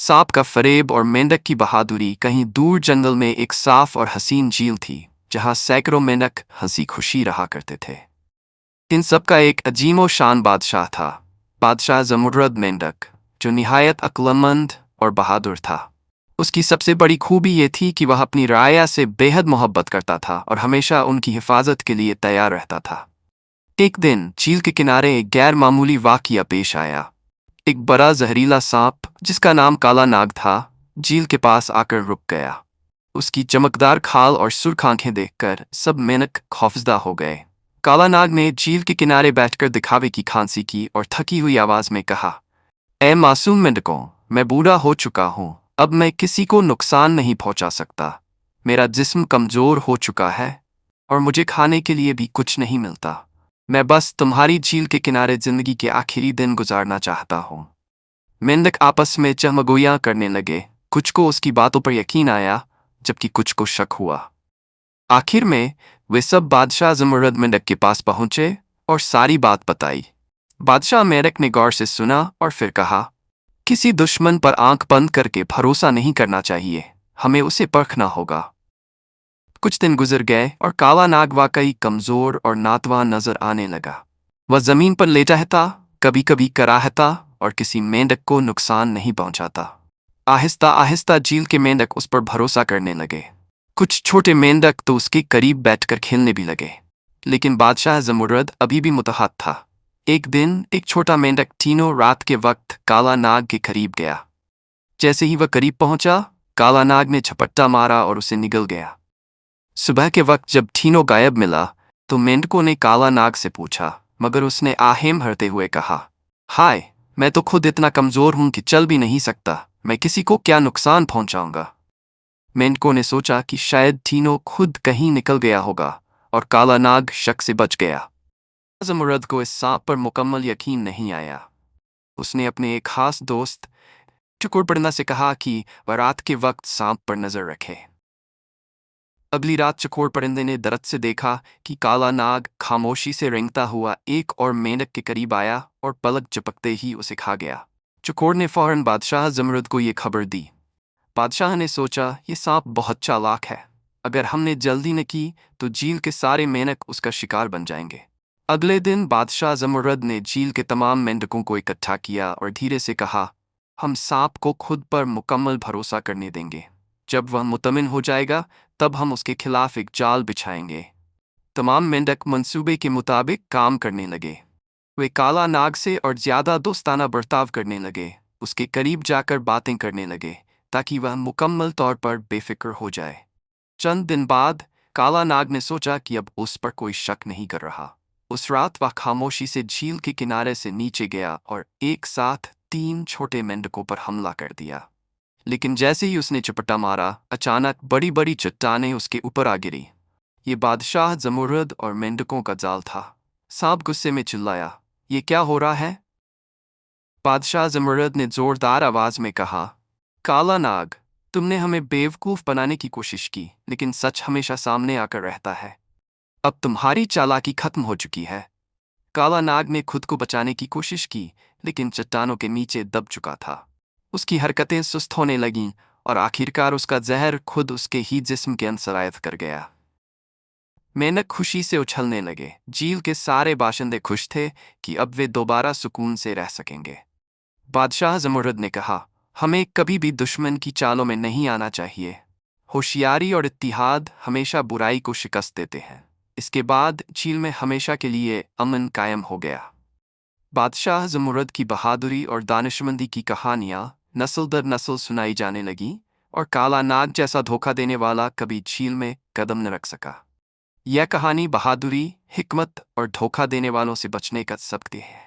सांप का फरेब और मेंढक की बहादुरी। कहीं दूर जंगल में एक साफ और हसीन झील थी, जहां सैकड़ों मेंढक हंसी खुशी रहा करते थे। इन सब का एक अजीमो शान बादशाह था, बादशाह ज़मुर्रद मेंढक, जो निहायत अक्लमंद और बहादुर था। उसकी सबसे बड़ी खूबी ये थी कि वह अपनी राया से बेहद मोहब्बत करता था और हमेशा उनकी हिफाजत के लिए तैयार रहता था। एक दिन झील के किनारे एक गैर मामूली वाक़या पेश आया। एक बड़ा जहरीला सांप, जिसका नाम काला नाग था, झील के पास आकर रुक गया। उसकी चमकदार खाल और सुर्ख आंखें देखकर सब मेंढक खौफजदा हो गए। काला नाग ने झील के किनारे बैठकर दिखावे की खांसी की और थकी हुई आवाज में कहा, ए मासूम मेंढकों, मैं बूढ़ा हो चुका हूँ, अब मैं किसी को नुकसान नहीं पहुंचा सकता। मेरा जिस्म कमजोर हो चुका है और मुझे खाने के लिए भी कुछ नहीं मिलता। मैं बस तुम्हारी झील के किनारे जिंदगी के आखिरी दिन गुजारना चाहता हूँ। मेंढक आपस में चहमगोइयां करने लगे। कुछ को उसकी बातों पर यकीन आया, जबकि कुछ को शक हुआ। आखिर में वे सब बादशाह ज़मुर्रद मेंढक के पास पहुंचे और सारी बात बताई। बादशाह मेंढक ने गौर से सुना और फिर कहा, किसी दुश्मन पर आंख बंद करके भरोसा नहीं करना चाहिए, हमें उसे परखना होगा। कुछ दिन गुजर गए और काला नाग वाकई कमजोर और नातवान नजर आने लगा। वह जमीन पर लेटा रहता, कभी कभी कराहता और किसी मेंढक को नुकसान नहीं पहुंचाता। आहिस्ता आहिस्ता झील के मेंढक उस पर भरोसा करने लगे। कुछ छोटे मेंढक तो उसके करीब बैठकर खेलने भी लगे। लेकिन बादशाह ज़मुर्रद अभी भी मुतहद था। एक दिन एक छोटा मेंढक टीनो रात के वक्त काला नाग के करीब गया। जैसे ही वह करीब पहुंचा, काला नाग ने झपट्टा मारा और उसे निगल गया। सुबह के वक्त जब टीनो गायब मिला, तो मेंढकों ने काला नाग से पूछा, मगर उसने आहें भरते हुए कहा, हाय, मैं तो खुद इतना कमजोर हूं कि चल भी नहीं सकता, मैं किसी को क्या नुकसान पहुंचाऊंगा। मेंढकों ने सोचा कि शायद टीनो खुद कहीं निकल गया होगा और काला नाग शक से बच गया। ज़मुर्रद को इस सांप पर मुकम्मल यकीन नहीं आया। उसने अपने एक खास दोस्त चकोर परिंदा से कहा कि वह रात के वक्त सांप पर नजर रखे। अगली रात चकोर परिंदे ने दरद से देखा कि काला नाग खामोशी से रेंगता हुआ एक और मेंढक के करीब आया और पलक झपकते ही उसे खा गया। चकोर ने फौरन बादशाह ज़मुर्रद को ये खबर दी। बादशाह ने सोचा, ये सांप बहुत चालाक है, अगर हमने जल्दी न की तो झील के सारे मेंढक उसका शिकार बन जाएंगे। अगले दिन बादशाह ज़मुर्रद ने झील के तमाम मेंढकों को इकट्ठा किया और धीरे से कहा, हम सांप को खुद पर मुकम्मल भरोसा करने देंगे। जब वह मुतमिन हो जाएगा, तब हम उसके खिलाफ एक जाल बिछाएंगे। तमाम मेंढक मंसूबे के मुताबिक काम करने लगे। वे काला नाग से और ज्यादा दोस्ताना बर्ताव करने लगे, उसके करीब जाकर बातें करने लगे, ताकि वह मुकम्मल तौर पर बेफिक्र हो जाए। चंद दिन बाद काला नाग ने सोचा कि अब उस पर कोई शक नहीं कर रहा। उस रात वह खामोशी से झील के किनारे से नीचे गया और एक साथ 3 छोटे मेंढकों पर हमला कर दिया। लेकिन जैसे ही उसने चपटा मारा, अचानक बड़ी बड़ी चट्टानें उसके ऊपर आ गिरी। ये बादशाह ज़मुर्रद और मेंढकों का जाल था। सांप गुस्से में चिल्लाया, ये क्या हो रहा है? बादशाह ज़मुर्रद ने जोरदार आवाज में कहा, काला नाग, तुमने हमें बेवकूफ बनाने की कोशिश की, लेकिन सच हमेशा सामने आकर रहता है। अब तुम्हारी चालाकी खत्म हो चुकी है। काला नाग ने खुद को बचाने की कोशिश की, लेकिन चट्टानों के नीचे दब चुका था। उसकी हरकतें सुस्त होने लगीं और आखिरकार उसका जहर खुद उसके ही जिस्म के अंदर सरायत कर गया। मेंढक खुशी से उछलने लगे। झील के सारे बाशिंदे खुश थे कि अब वे दोबारा सुकून से रह सकेंगे। बादशाह ज़मुर्रद ने कहा, हमें कभी भी दुश्मन की चालों में नहीं आना चाहिए। होशियारी और इत्तिहाद हमेशा बुराई को शिकस्त देते हैं। इसके बाद झील में हमेशा के लिए अमन कायम हो गया। बादशाह ज़मुर्रद की बहादुरी और दानिशमंदी की कहानियाँ नस्ल दर नस्ल सुनाई जाने लगीं और काला नाग जैसा धोखा देने वाला कभी झील में कदम न रख सका। यह कहानी बहादुरी, हिकमत और धोखा देने वालों से बचने का सबक है।